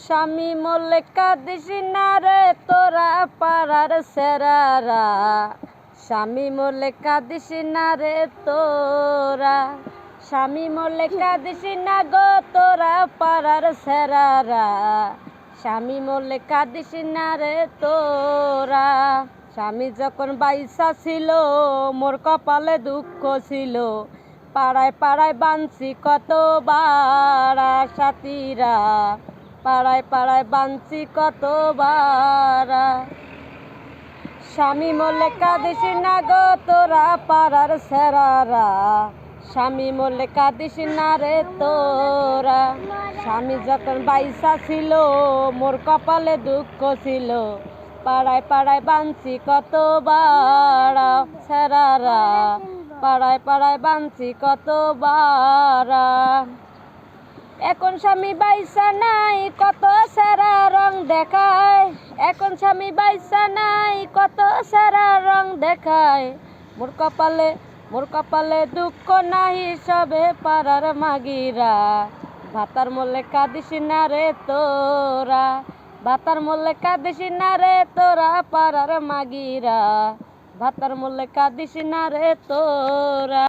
স্বামী মরলে কাঁদিস না রে তোরা পাড়ার সেরারা। স্বামী মরলে কাঁদিস না রে তোরা। স্বামী মরলে কাঁদিস না গো তোরা পাড়ার সেরারা। স্বামী মরলে কাঁদিস না রে তোরা। স্বামী যখন বাইসা ছিল মোর কপালে দুঃখ ছিল। পাড়ায় পাড়ায় বানছি কত বারা সাথীরা। পাড়ায় পাড়ায় বানছি কত বারা। স্বামী মরলে কাঁদিস না গো তোরা পাড়ার সেরারা। স্বামী মরলে কাঁদিস না রে তোরা। স্বামী যখন বাইসা ছিল মোর কপালে দুঃখ ছিল। পাড়ায় পাড়ায় বানছি কত বারা সেরারা। পাড়ায় পাড়ায় বানছি কত বারা। এখন স্বামী বাইসা নাই কত সারা রং দেখায়। এখন স্বামী বাইসা নাই কত সারা রং দেখায়। মোর কপালে দুঃখ নাই সবে পাড়ার মাগিরা। ভাতার মরলে কাঁদিস না রে তোরা। ভাতার মরলে কাঁদিস না রে তোরা পাড়ার মাগিরা। ভাতার মরলে কাঁদিস না রে তোরা।